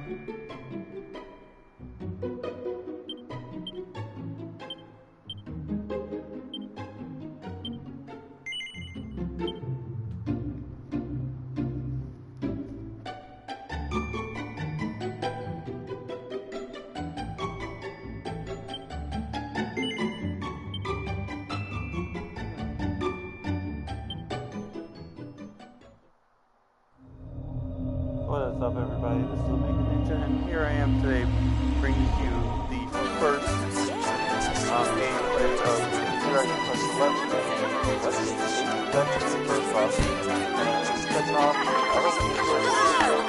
What is up, everybody? This is Omega Ninja, and here I am today bringing you the first gameplay of Dragon Quest XI. That's the 8th century first off. Second off, I hope you enjoyed the video.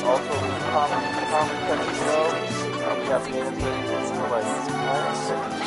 Also, leave a comment in the comment section below. We have the answers for like 9 6.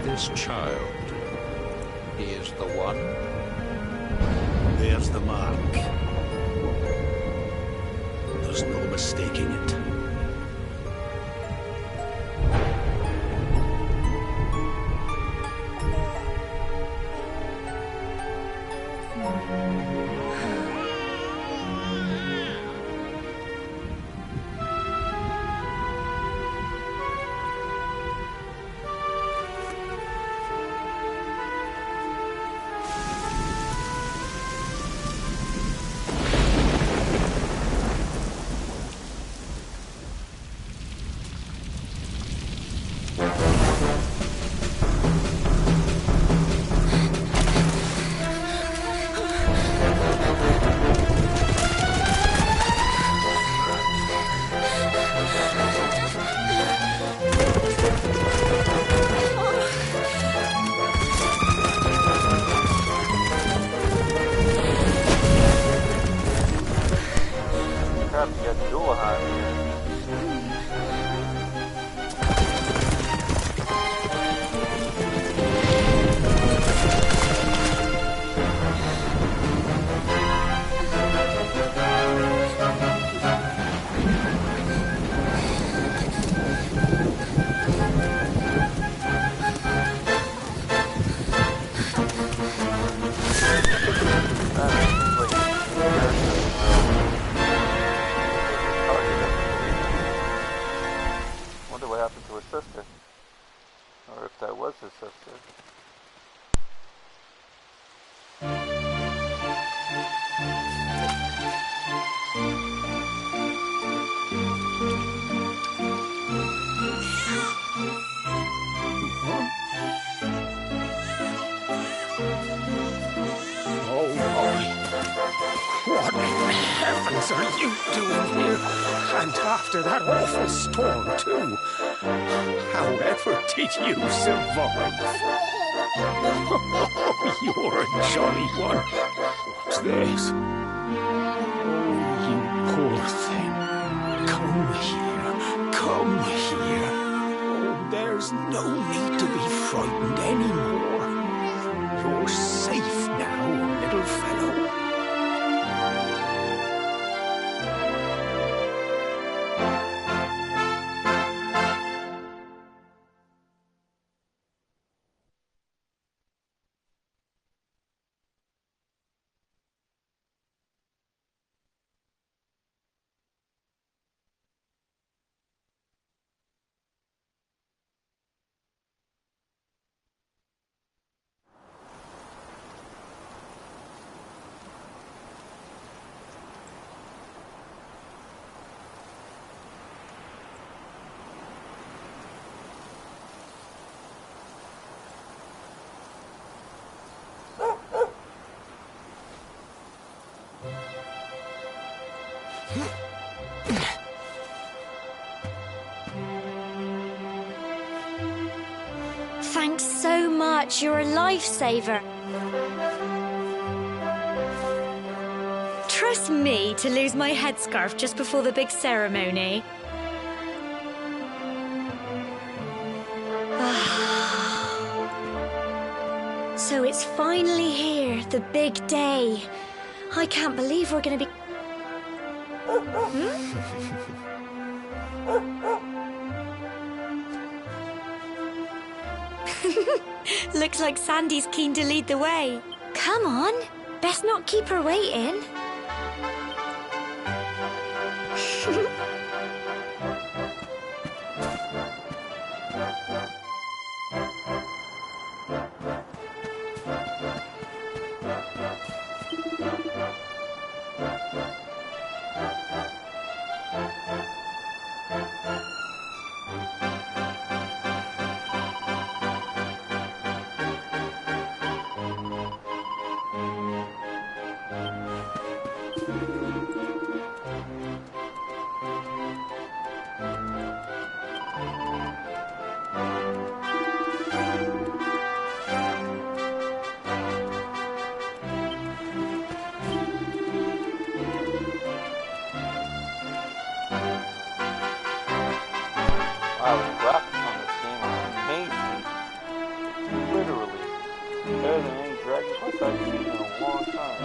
This child, he is the one. There's the mark. There's no mistaking it. Crap, you got Dullahan here. What happened to his sister, or if that was his sister. Oh boy, what in the heavens are you doing here? And after that awful storm, too. However did you survive? Oh, you're a jolly one. What's this? Oh, you poor thing. Come here. Come here. Oh, there's no need to be frightened anymore. You're safe now, little fellow. Thanks so much. You're a lifesaver. Trust me to lose my headscarf just before the big ceremony. So it's finally here, the big day. I can't believe we're going to be... Looks like Sandy's keen to lead the way. Come on, best not keep her waiting. Wow, the graphics on this game are amazing. Literally. Better than any Dragon Quest I've seen in a long time.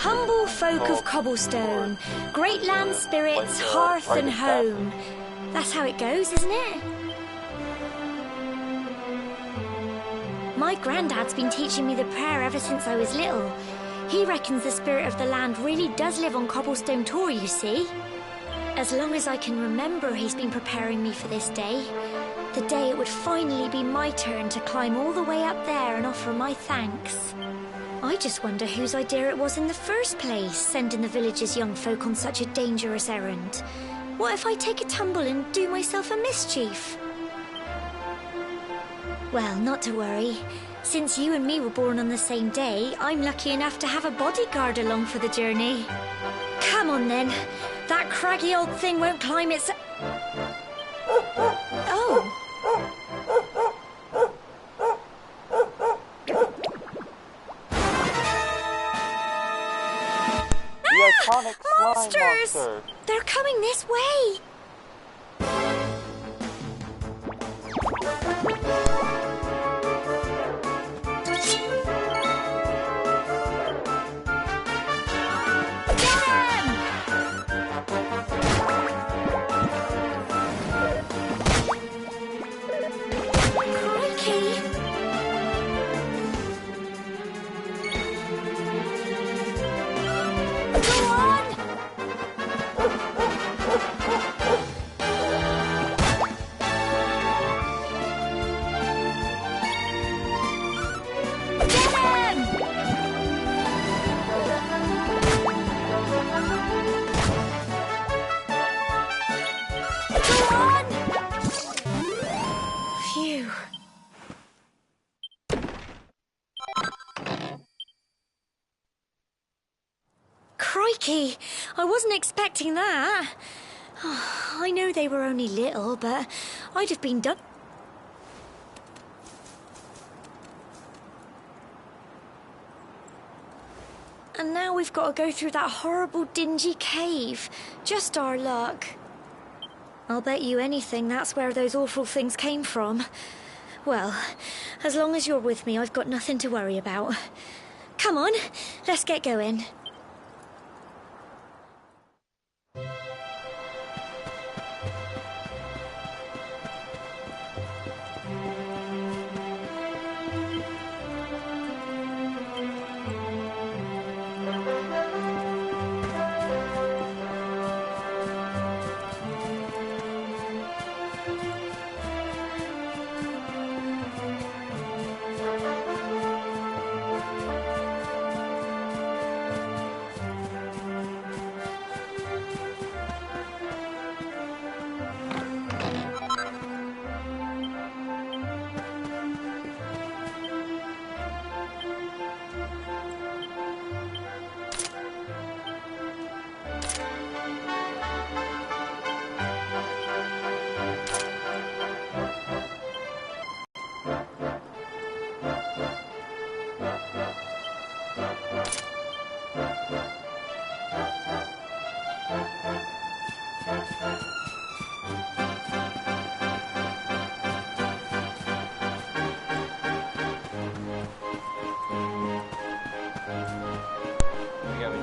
Humble folk of Cobblestone, great land spirits, hearth and home. That's how it goes, isn't it? My granddad's been teaching me the prayer ever since I was little. He reckons the spirit of the land really does live on Cobblestone Tor, you see. As long as I can remember, he's been preparing me for this day. The day it would finally be my turn to climb all the way up there and offer my thanks. I just wonder whose idea it was in the first place, sending the village's young folk on such a dangerous errand. What if I take a tumble and do myself a mischief? Well, not to worry. Since you and me were born on the same day, I'm lucky enough to have a bodyguard along for the journey. Come on then. That craggy old thing won't climb its... Oh! The iconic slime Monsters! monster. They're coming this way! Crikey, I wasn't expecting that. Oh, I know they were only little, but I'd have been done. And now we've got to go through that horrible, dingy cave. Just our luck. I'll bet you anything that's where those awful things came from. Well, as long as you're with me, I've got nothing to worry about. Come on, let's get going.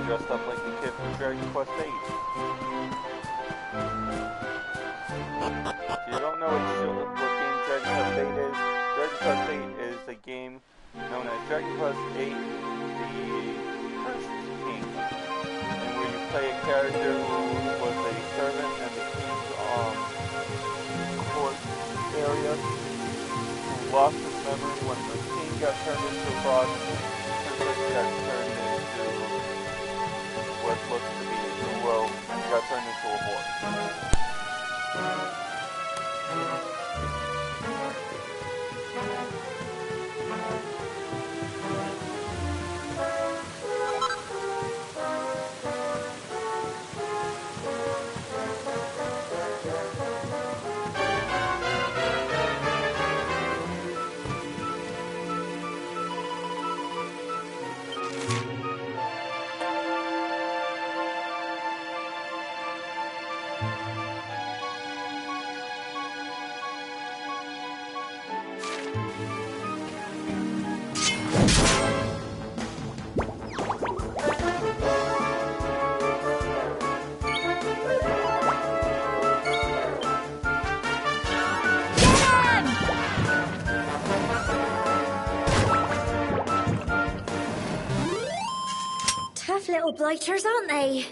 Dressed up like the kid from Dragon Quest VIII. If you don't know what game Dragon Quest VIII is, Dragon Quest VIII is a game known as Dragon Quest VIII, the Cursed King, and where you play a character who was a servant in the king's court area, who lost his memory when the king got turned into a frog and the princess got turned into what looks to be, well, got turned into a horse. Tough little blighters, aren't they?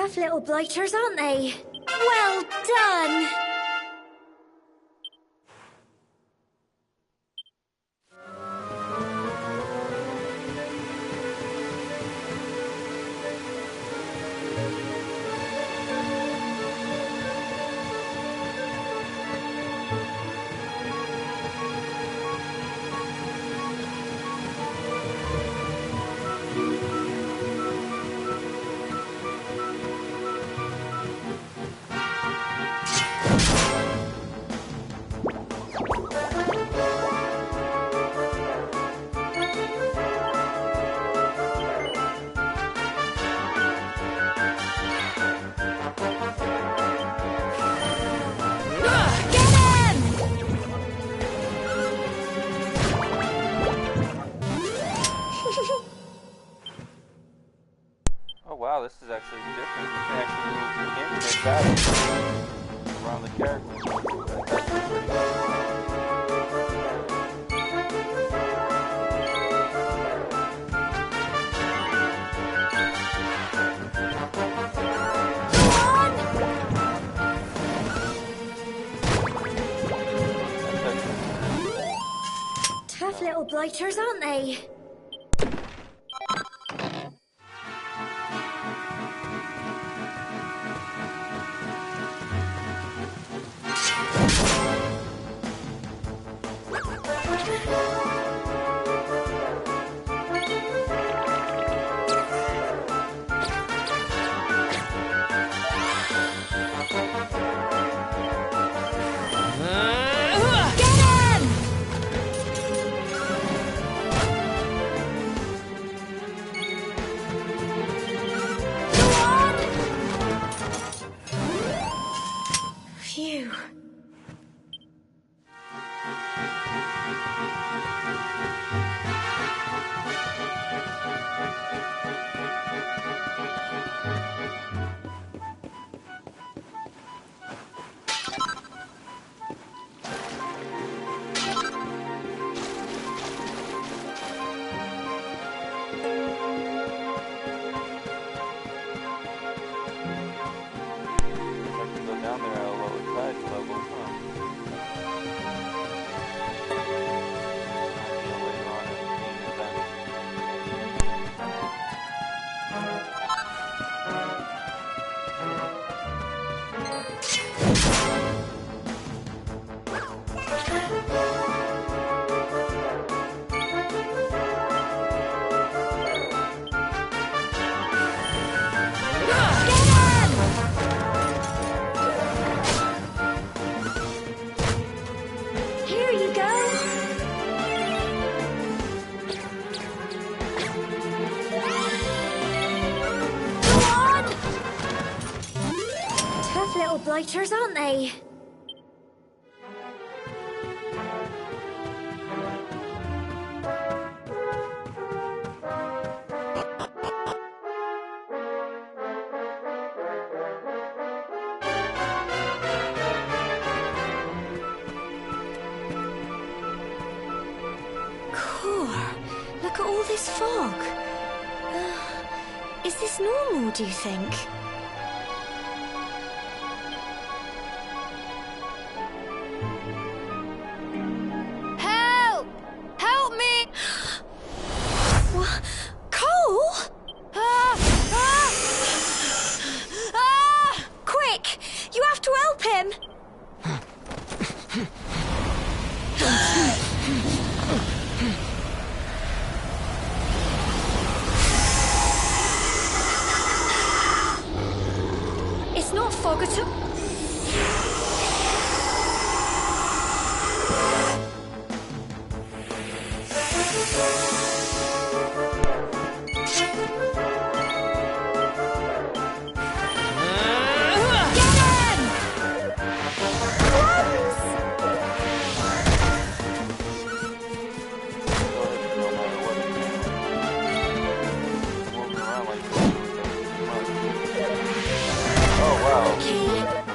Tough little blighters, aren't they? Well done! Oh wow, this is actually different. You can actually move into battle around the character. That's pretty cool. Tough little blighters, aren't they? Phew. I can go down there at a lower tide level, huh? Might be a later on in the game event. Here you go. Go on! Tough little blighters, aren't they? Core, look at all this fog. Is this normal, do you think? Help! Help me! What? Cole? Quick! You have to help him! It's not fog at all. Oh wow. Okay,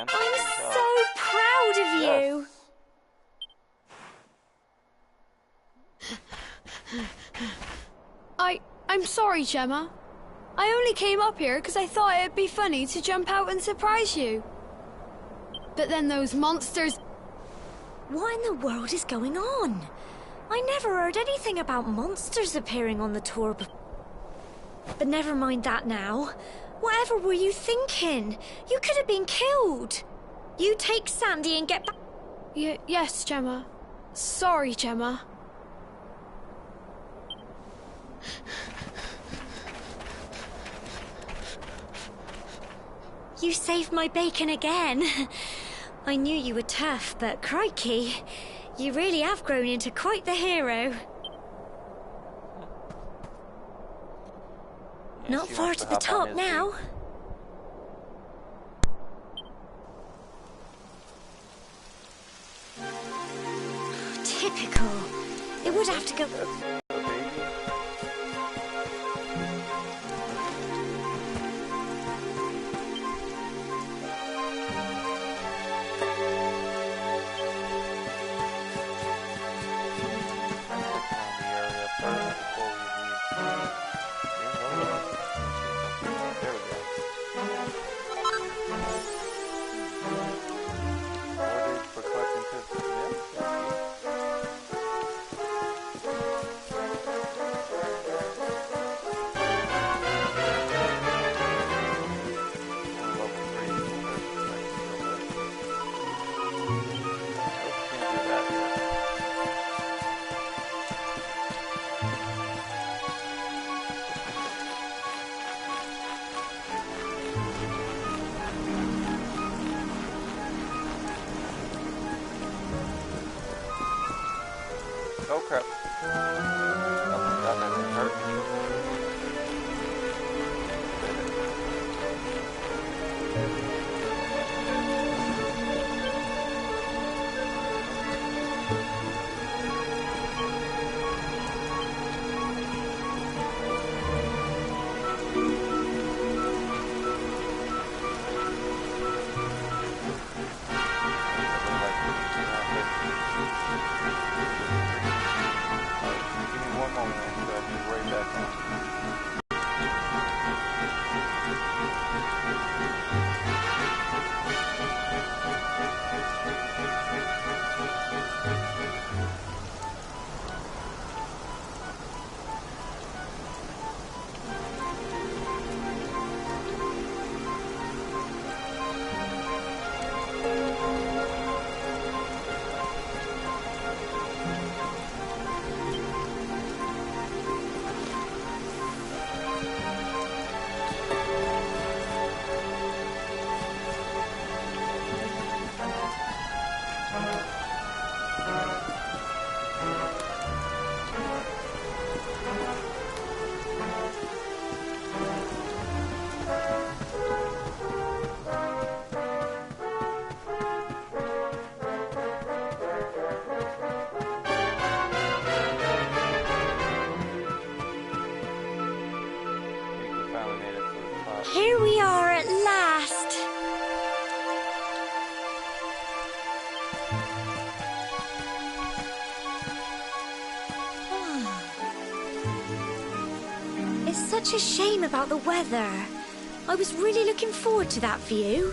man. I'm Good so proud of you. Yes. I'm sorry, Gemma. I only came up here because I thought it'd be funny to jump out and surprise you. But then those monsters... What in the world is going on? I never heard anything about monsters appearing on the tour But never mind that now. Whatever were you thinking? You could have been killed. You take Sandy and get back... Yes, Gemma. Sorry, Gemma. You saved my bacon again. I knew you were tough, but crikey, you really have grown into quite the hero. Not far to the top now. Typical. It would have to go... Oh crap. Oh my god, that didn't hurt me. Here we are at last. It's such a shame about the weather. I was really looking forward to that view.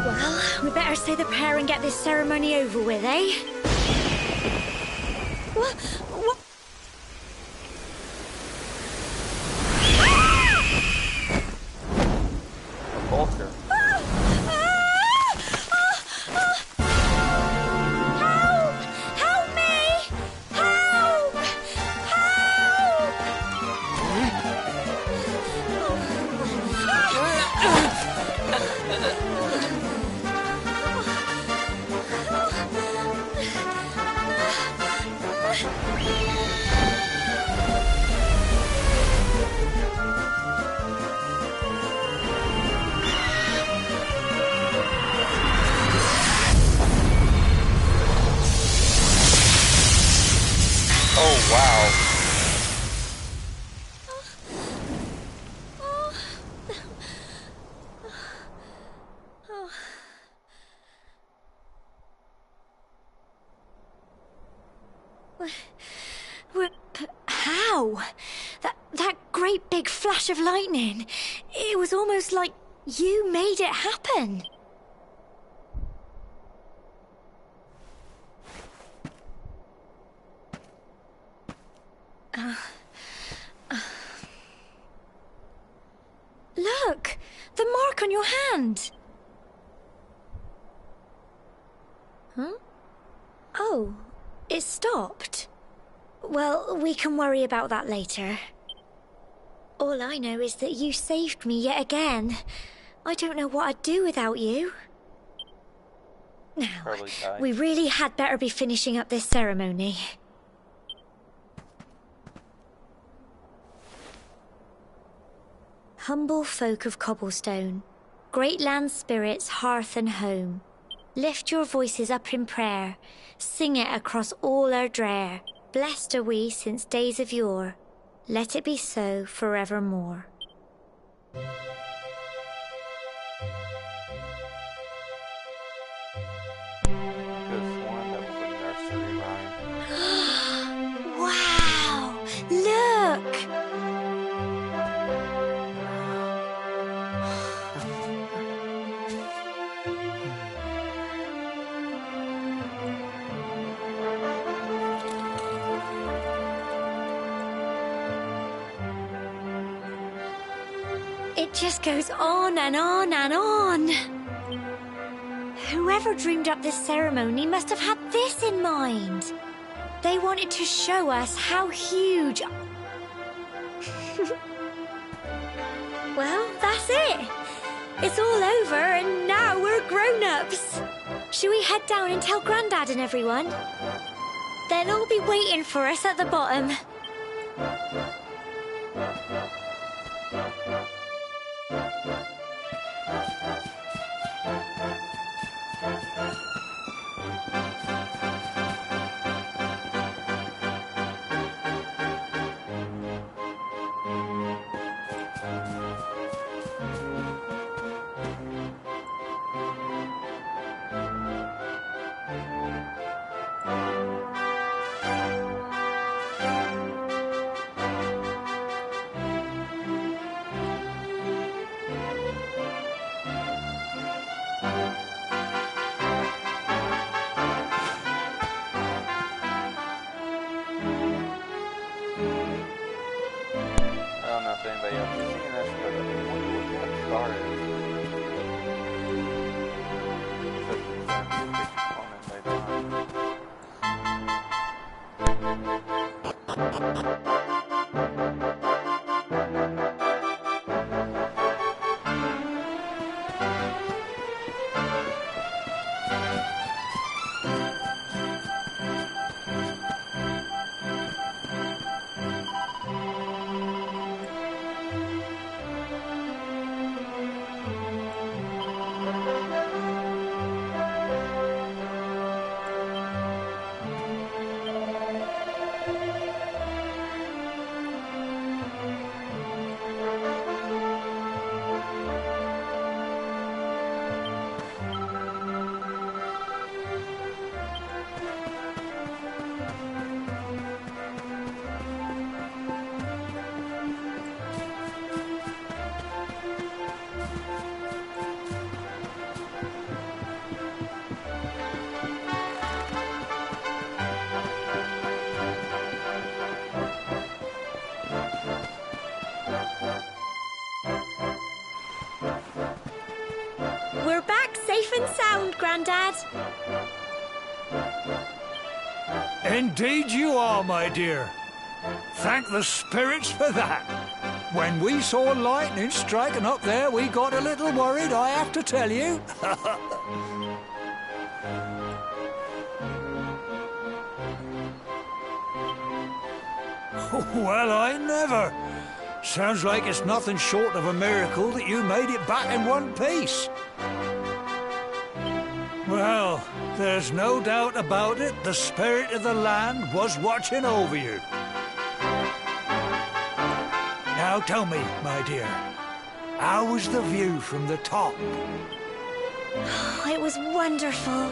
Well, we better say the prayer and get this ceremony over with, eh? What? Vulture. Help! Help me! Help! Help! Wow! That great big flash of lightning. It was almost like you made it happen. Look! The mark on your hand! Huh? Oh, it stopped. Well, we can worry about that later. All I know is that you saved me yet again. I don't know what I'd do without you. Now, Probably die. we really had better be finishing up this ceremony. Humble folk of Cobblestone, great land spirits, hearth and home, lift your voices up in prayer, sing it across all our drear. Blessed are we since days of yore, let it be so forevermore. Wow! Look! It just goes on and on and on. Whoever dreamed up this ceremony must have had this in mind. They wanted to show us how huge... Well, that's it. It's all over and now we're grown-ups. Should we head down and tell Grandad and everyone? They'll all be waiting for us at the bottom. Anybody else has seen this, but I wonder what that star is. It's a big component later on. We're back safe and sound, Grandad. Indeed you are, my dear. Thank the spirits for that. When we saw lightning striking up there, we got a little worried, I have to tell you. Well, I never. Sounds like it's nothing short of a miracle that you made it back in one piece. Well, there's no doubt about it, the spirit of the land was watching over you. Now tell me, my dear, how was the view from the top? It was wonderful.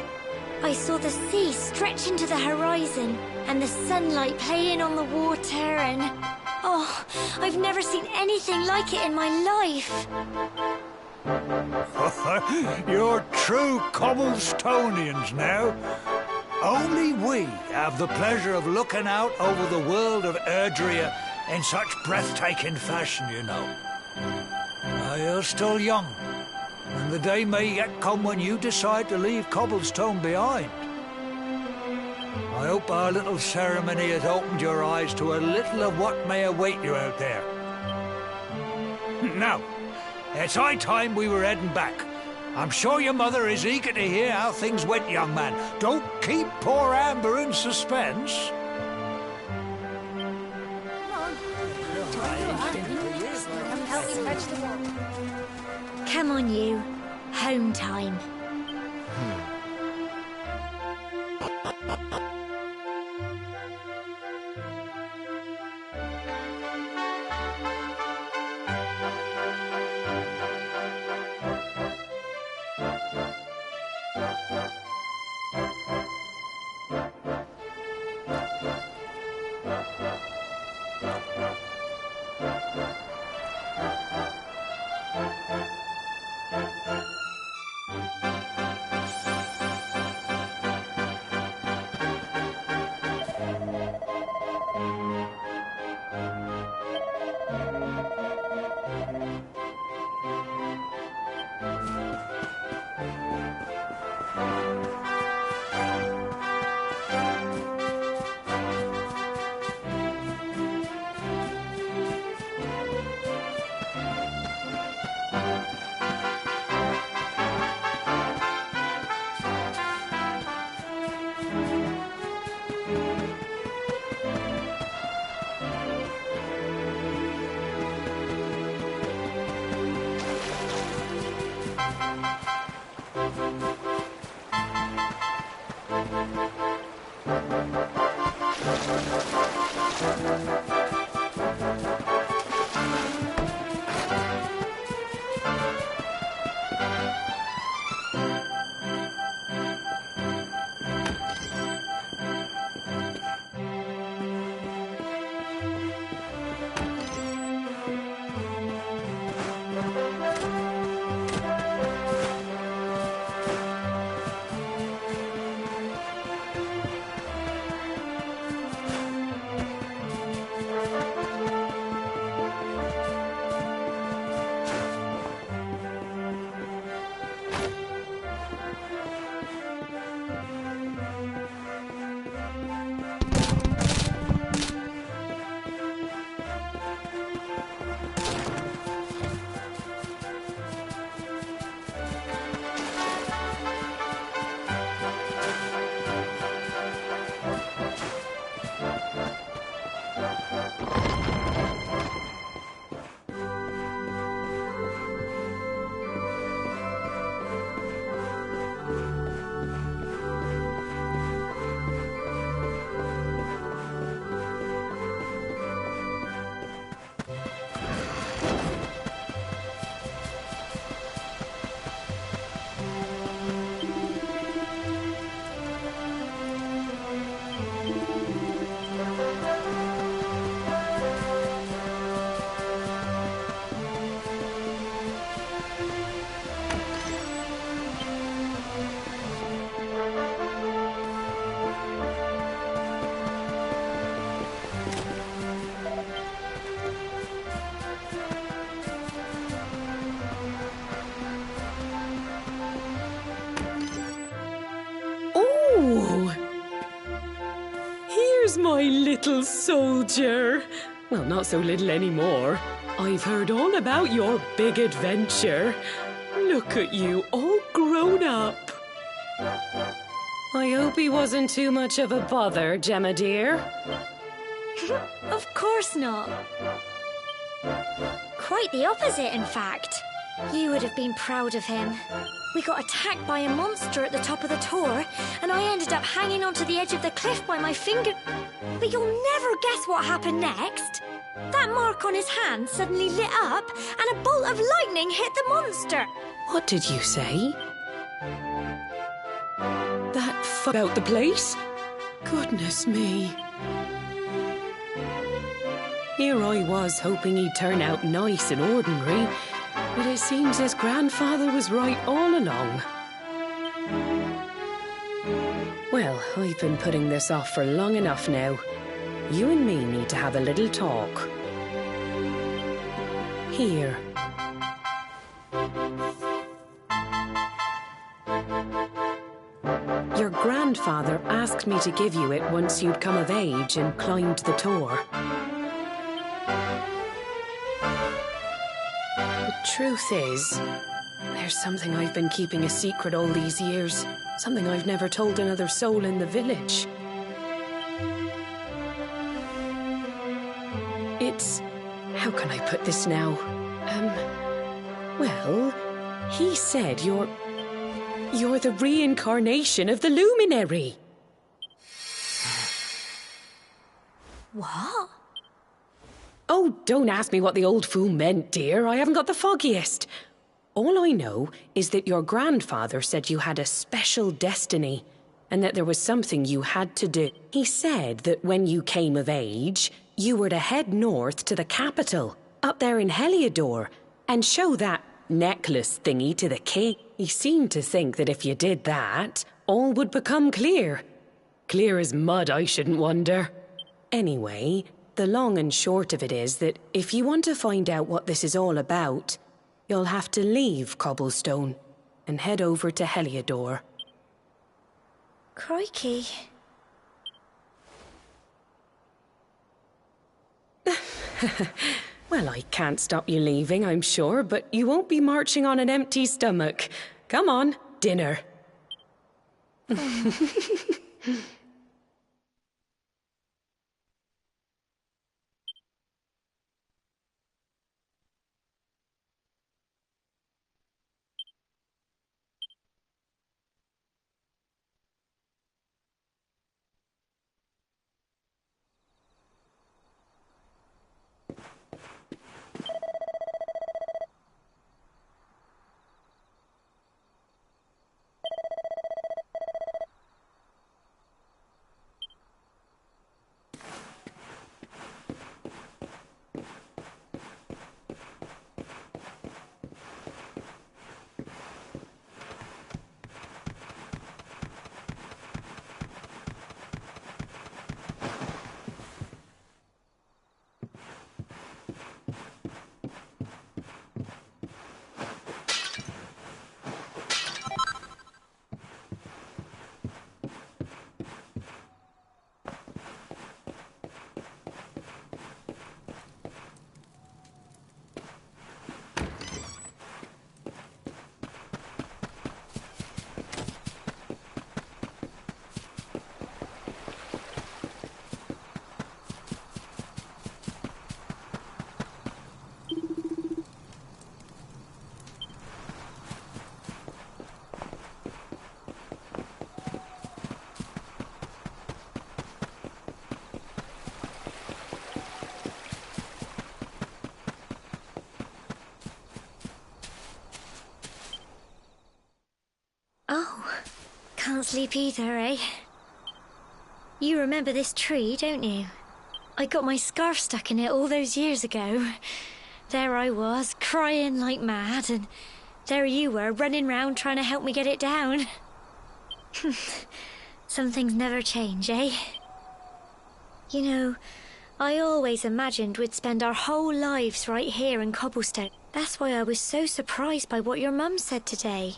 I saw the sea stretch into the horizon and the sunlight playing on the water and... Oh, I've never seen anything like it in my life. You're true Cobblestonians now. Only we have the pleasure of looking out over the world of Erdrea in such breathtaking fashion, you know. You're still young, and the day may yet come when you decide to leave Cobblestone behind. I hope our little ceremony has opened your eyes to a little of what may await you out there. Now, it's high time we were heading back. I'm sure your mother is eager to hear how things went, young man. Don't keep poor Amber in suspense. Come on, you. Home time. Here's my little soldier. Well, not so little anymore. I've heard all about your big adventure. Look at you, all grown up. I hope he wasn't too much of a bother, Gemma dear. Of course not. Quite the opposite, in fact. You would have been proud of him. We got attacked by a monster at the top of the tower, and I ended up hanging onto the edge of the cliff by my finger. But you'll never guess what happened next. That mark on his hand suddenly lit up, and a bolt of lightning hit the monster. What did you say? That fuck out the place? Goodness me. Here I was hoping he'd turn out nice and ordinary, but it seems his grandfather was right all along. Well, I've been putting this off for long enough now. You and me need to have a little talk. Here. Your grandfather asked me to give you it once you'd come of age and climbed the Tor. The truth is, there's something I've been keeping a secret all these years. Something I've never told another soul in the village. It's... how can I put this now? Well, he said you're the reincarnation of the Luminary. What? Oh, don't ask me what the old fool meant, dear. I haven't got the foggiest. All I know is that your grandfather said you had a special destiny and that there was something you had to do. He said that when you came of age, you were to head north to the capital, up there in Heliodor, and show that necklace thingy to the king. He seemed to think that if you did that, all would become clear. Clear as mud, I shouldn't wonder. Anyway, the long and short of it is that if you want to find out what this is all about, you'll have to leave Cobblestone and head over to Heliodor. Crikey. Well, I can't stop you leaving, I'm sure, but you won't be marching on an empty stomach. Come on, dinner. Oh, can't sleep either, eh? You remember this tree, don't you? I got my scarf stuck in it all those years ago. There I was, crying like mad, and there you were, running round trying to help me get it down. Some things never change, eh? You know, I always imagined we'd spend our whole lives right here in Cobblestone. That's why I was so surprised by what your mum said today.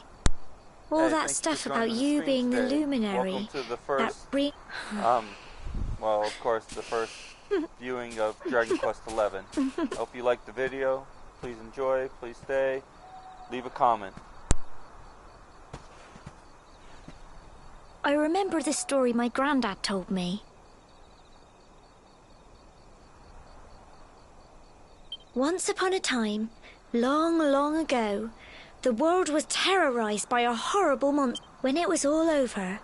All that stuff about you being the Luminary. Welcome to the first, well, of course, the first viewing of Dragon Quest XI. Hope you liked the video. Please enjoy. Please stay. Leave a comment. I remember the story my granddad told me. Once upon a time, long, long ago, the world was terrorized by a horrible monster. When it was all over,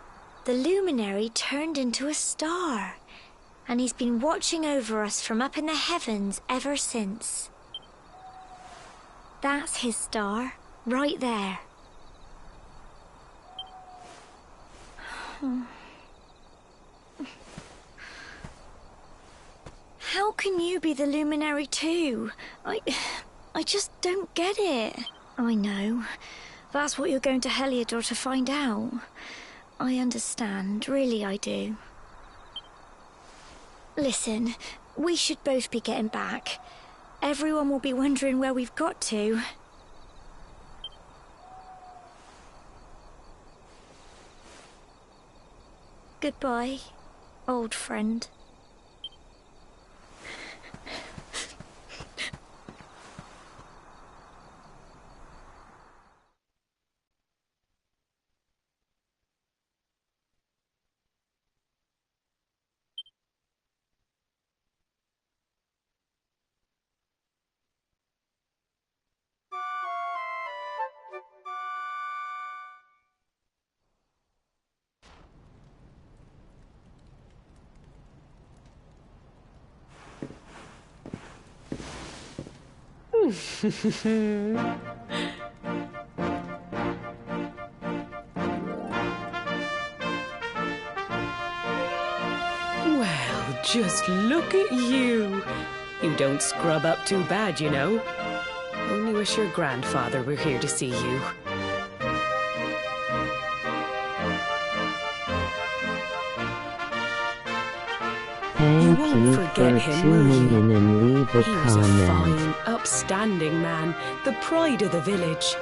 the Luminary turned into a star, and he's been watching over us from up in the heavens ever since. That's his star, right there. How can you be the luminary too? I just don't get it. I know. That's what you're going to Heliodor to find out. I understand, really I do. Listen, we should both be getting back. Everyone will be wondering where we've got to. Goodbye, old friend. Well, just look at you. You don't scrub up too bad, you know. Only wish your grandfather were here to see you. Thank you forget for him, tuning will in and leave a He was a comment. fine, upstanding man, the pride of the village.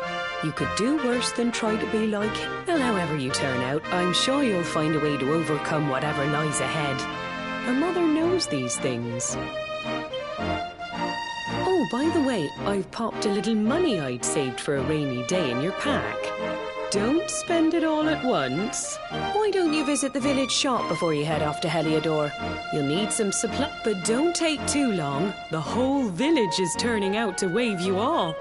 You could do worse than try to be like him. Well, however you turn out, I'm sure you'll find a way to overcome whatever lies ahead. A mother knows these things. Oh, by the way, I've popped a little money I'd saved for a rainy day in your pack. Don't spend it all at once. Why don't you visit the village shop before you head off to Heliodor? You'll need some supply, but don't take too long. The whole village is turning out to wave you off.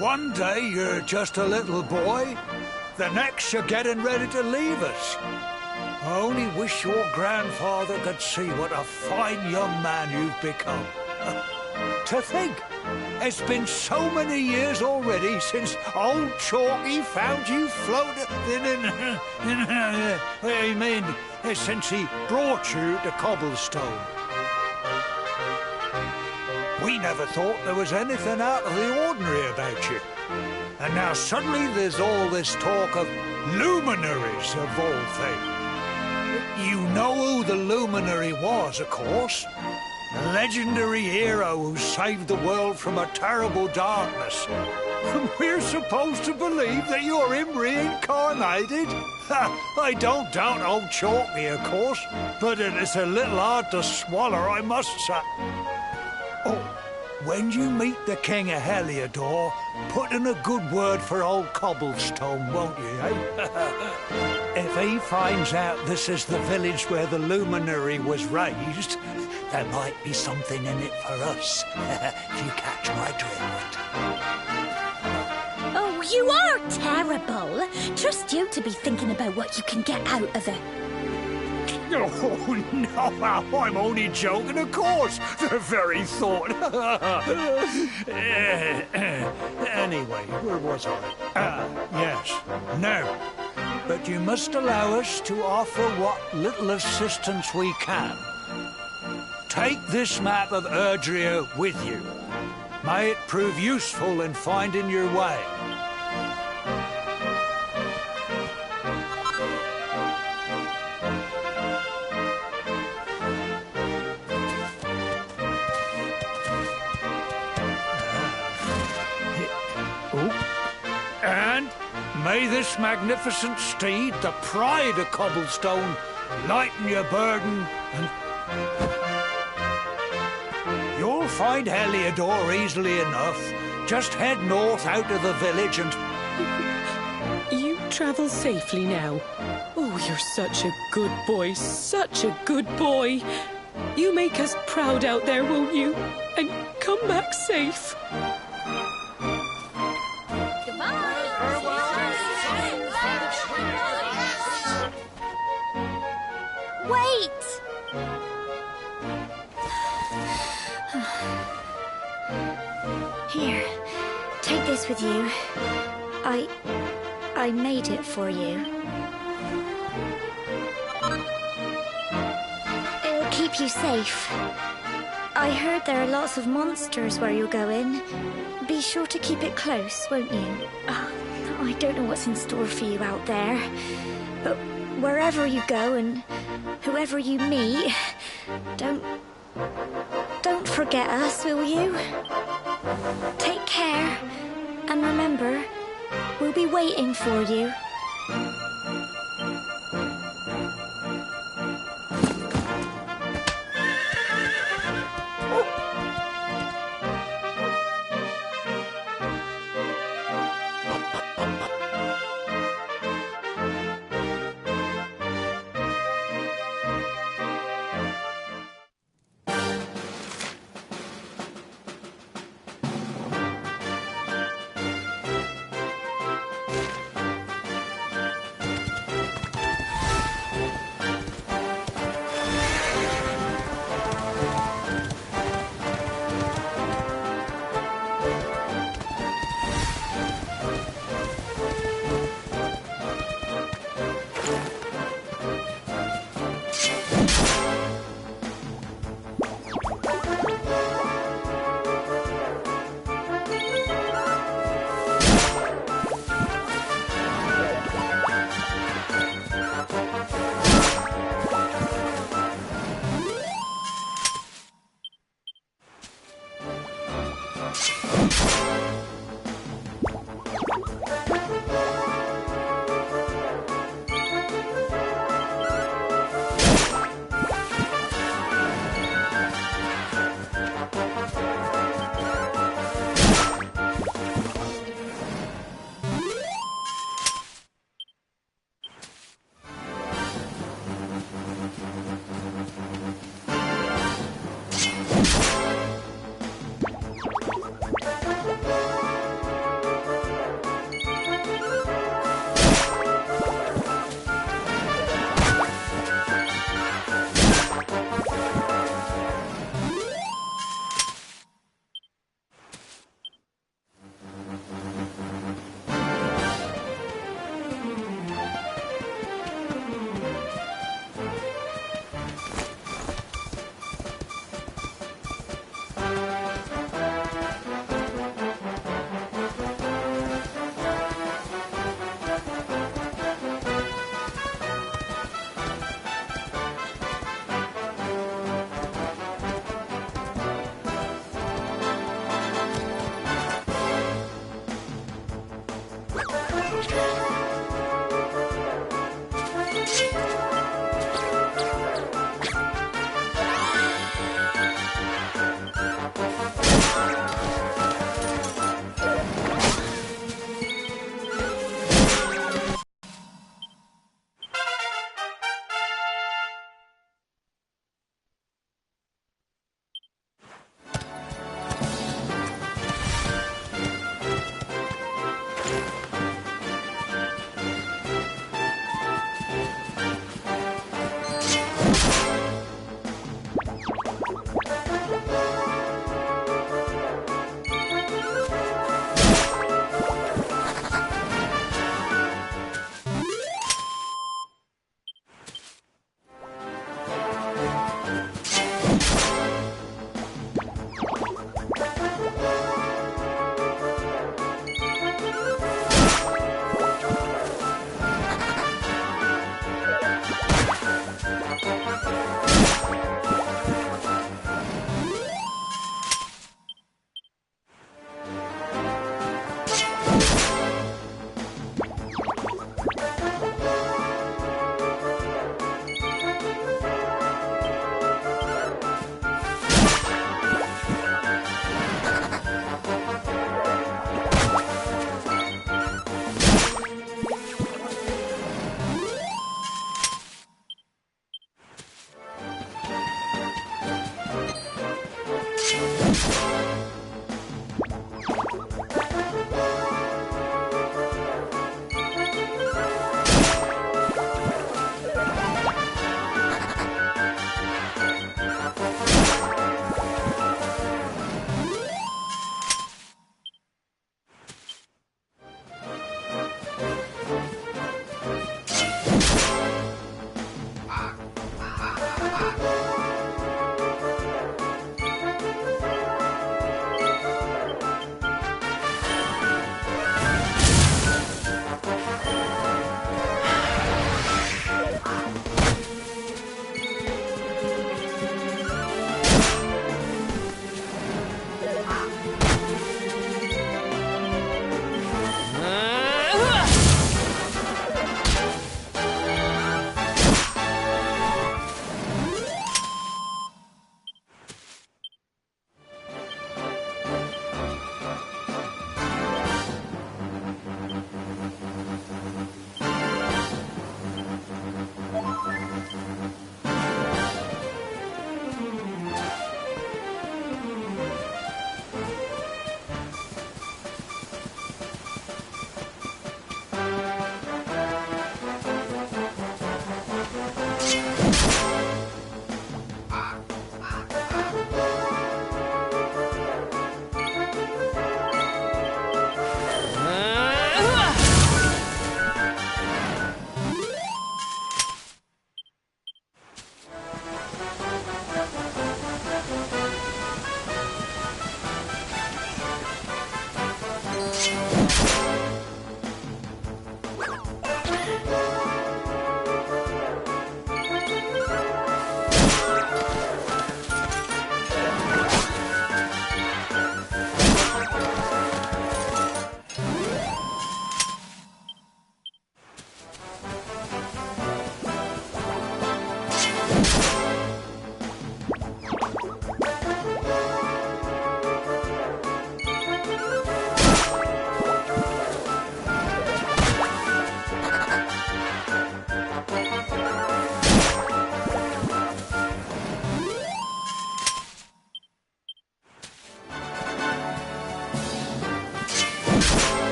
One day you're just a little boy, the next you're getting ready to leave us. I only wish your grandfather could see what a fine young man you've become. To think, it's been so many years already since old Chalky found you floating since he brought you to Cobblestone. We never thought there was anything out of the ordinary about you. And now suddenly there's all this talk of luminaries of all things. You know who the luminary was, of course. A legendary hero who saved the world from a terrible darkness. And we're supposed to believe that you're him reincarnated? I don't doubt old Chalky, of course, but it's a little hard to swallow, I must say. Oh, when you meet the King of Heliodor, put in a good word for old Cobblestone, won't you, eh? If he finds out this is the village where the luminary was raised, there might be something in it for us, if you catch my drift. Oh, you are terrible. Trust you to be thinking about what you can get out of it. Oh, no, I'm only joking, of course. The very thought. Anyway, where was I? Yes, no. But you must allow us to offer what little assistance we can. Take this map of Erdrea with you. May it prove useful in finding your way. And may this magnificent steed, the pride of Cobblestone, lighten your burden and... You'll find Heliodor easily enough. Just head north out of the village and... You travel safely now. Oh, you're such a good boy, such a good boy. You make us proud out there, won't you? And come back safe. Wait! Here, take this with you. I made it for you. It'll keep you safe. I heard there are lots of monsters where you're going. Be sure to keep it close, won't you? I don't know what's in store for you out there, but wherever you go and whoever you meet, don't forget us, will you? Take care, and remember, we'll be waiting for you.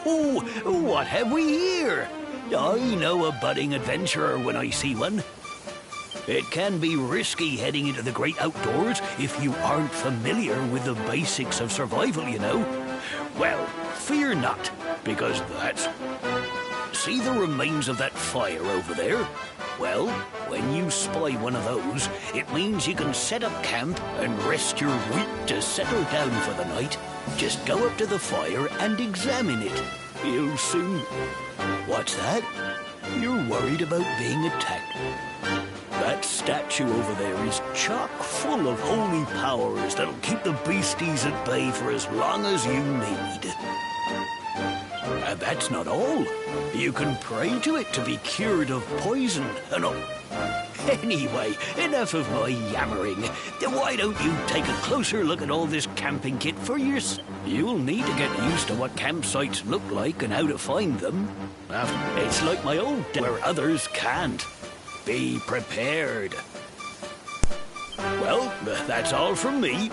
Oh, what have we here? I know a budding adventurer when I see one. It can be risky heading into the great outdoors if you aren't familiar with the basics of survival, you know. Well, fear not, because that's... See the remains of that fire over there? Well, when you spy one of those, it means you can set up camp and rest your wit to settle down for the night. Just go up to the fire and examine it. You'll soon... What's that? You're worried about being attacked. That statue over there is chock full of holy powers that'll keep the beasties at bay for as long as you need. And that's not all. You can pray to it to be cured of poison and all. Anyway, enough of my yammering. Then why don't you take a closer look at all this camping kit for yourself? You'll need to get used to what campsites look like and how to find them. It's like my old day where others can't. Be prepared. Well, that's all from me.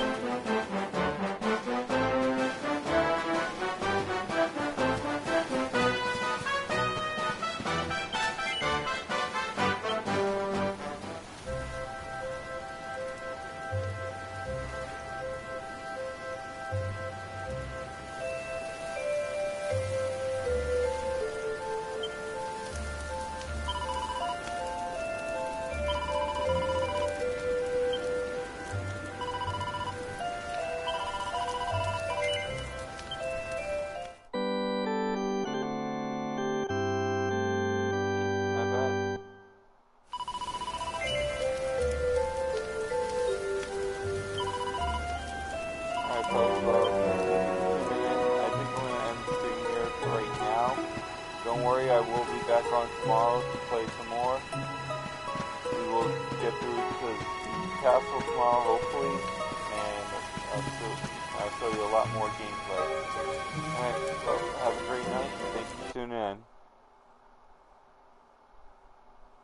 Don't worry, I will be back on tomorrow to play some more. We will get through to the castle tomorrow, hopefully, and I'll show you a lot more gameplay. Alright, so have a great night, and thank you for tuning in.